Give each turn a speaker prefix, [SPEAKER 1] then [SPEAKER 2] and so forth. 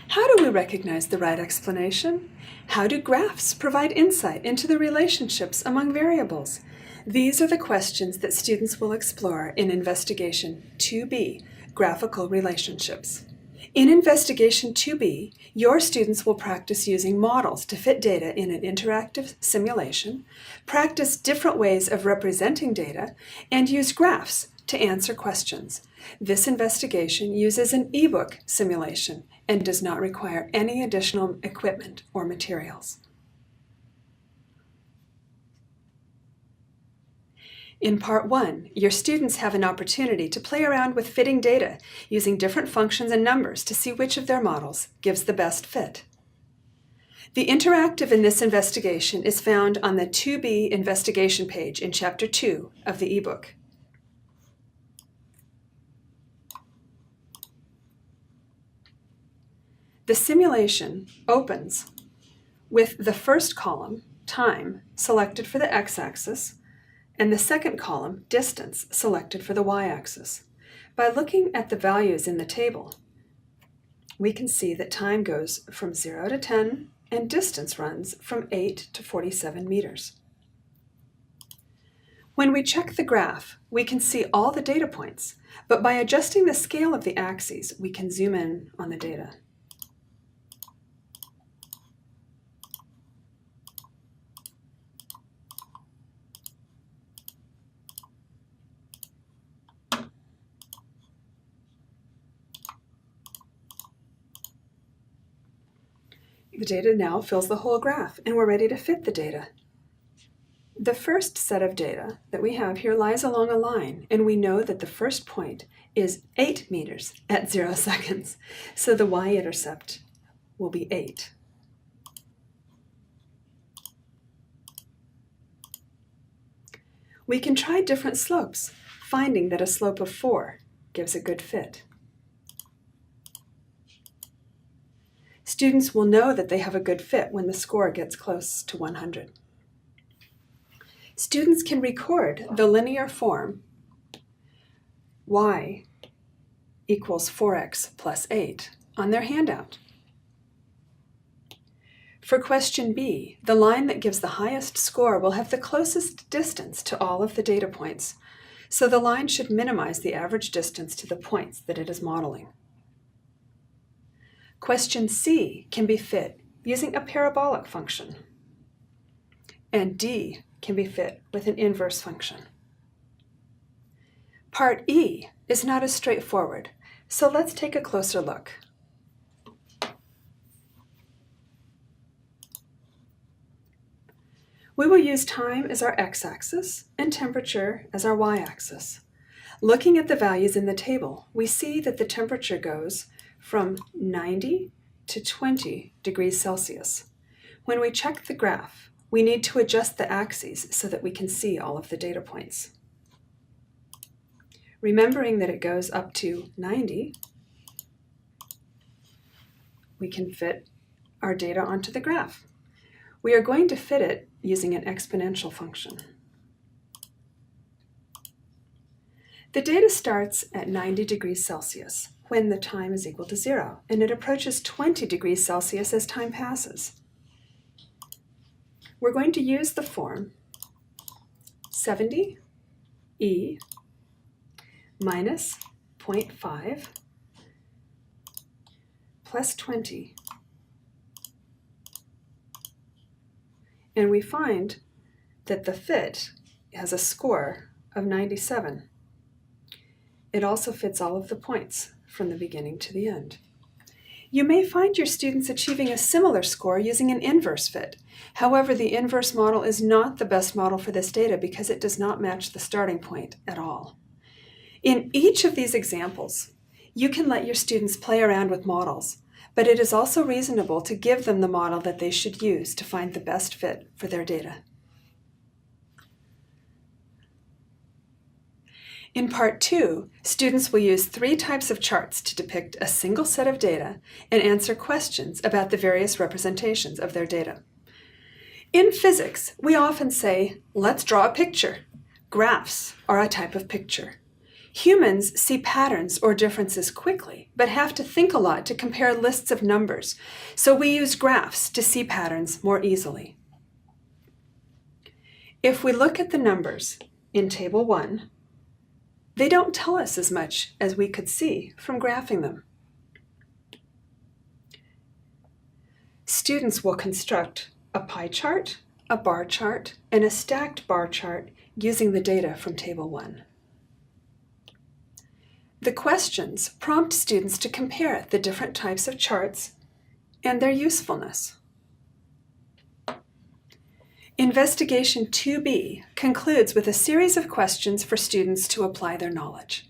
[SPEAKER 1] How do we recognize the right explanation? How do graphs provide insight into the relationships among variables? These are the questions that students will explore in Investigation 2B, Graphical Relationships. In Investigation 2B, your students will practice using models to fit data in an interactive simulation, practice different ways of representing data, and use graphs to answer questions. This investigation uses an ebook simulation and does not require any additional equipment or materials. In Part 1, your students have an opportunity to play around with fitting data using different functions and numbers to see which of their models gives the best fit. The interactive in this investigation is found on the 2B investigation page in Chapter 2 of the ebook. The simulation opens with the first column, time, selected for the x-axis, and the second column, distance, selected for the y-axis. By looking at the values in the table, we can see that time goes from 0 to 10 and distance runs from 8 to 47 meters. When we check the graph, we can see all the data points, but by adjusting the scale of the axes, we can zoom in on the data. The data now fills the whole graph, and we're ready to fit the data. The first set of data that we have here lies along a line, and we know that the first point is 8 meters at 0 seconds, so the y-intercept will be 8. We can try different slopes, finding that a slope of 4 gives a good fit. Students will know that they have a good fit when the score gets close to 100. Students can record the linear form y equals 4x plus 8 on their handout. For question B, the line that gives the highest score will have the closest distance to all of the data points, so the line should minimize the average distance to the points that it is modeling. Question C can be fit using a parabolic function, and D can be fit with an inverse function. Part E is not as straightforward, so let's take a closer look. We will use time as our x-axis and temperature as our y-axis. Looking at the values in the table, we see that the temperature goes from 90 to 20 degrees Celsius. When we check the graph, we need to adjust the axes so that we can see all of the data points. Remembering that it goes up to 90, we can fit our data onto the graph. We are going to fit it using an exponential function. The data starts at 90 degrees Celsius when the time is equal to 0, and it approaches 20 degrees Celsius as time passes. We're going to use the form 70 e minus 0.5 plus 20. And we find that the fit has a score of 97. It also fits all of the points from the beginning to the end. You may find your students achieving a similar score using an inverse fit. However, the inverse model is not the best model for this data because it does not match the starting point at all. In each of these examples, you can let your students play around with models, but it is also reasonable to give them the model that they should use to find the best fit for their data. In Part 2, students will use 3 types of charts to depict a single set of data and answer questions about the various representations of their data. In physics, we often say, let's draw a picture. Graphs are a type of picture. Humans see patterns or differences quickly, but have to think a lot to compare lists of numbers, so we use graphs to see patterns more easily. If we look at the numbers in Table 1, they don't tell us as much as we could see from graphing them. Students will construct a pie chart, a bar chart, and a stacked bar chart using the data from Table 1. The questions prompt students to compare the different types of charts and their usefulness. Investigation 2B concludes with a series of questions for students to apply their knowledge.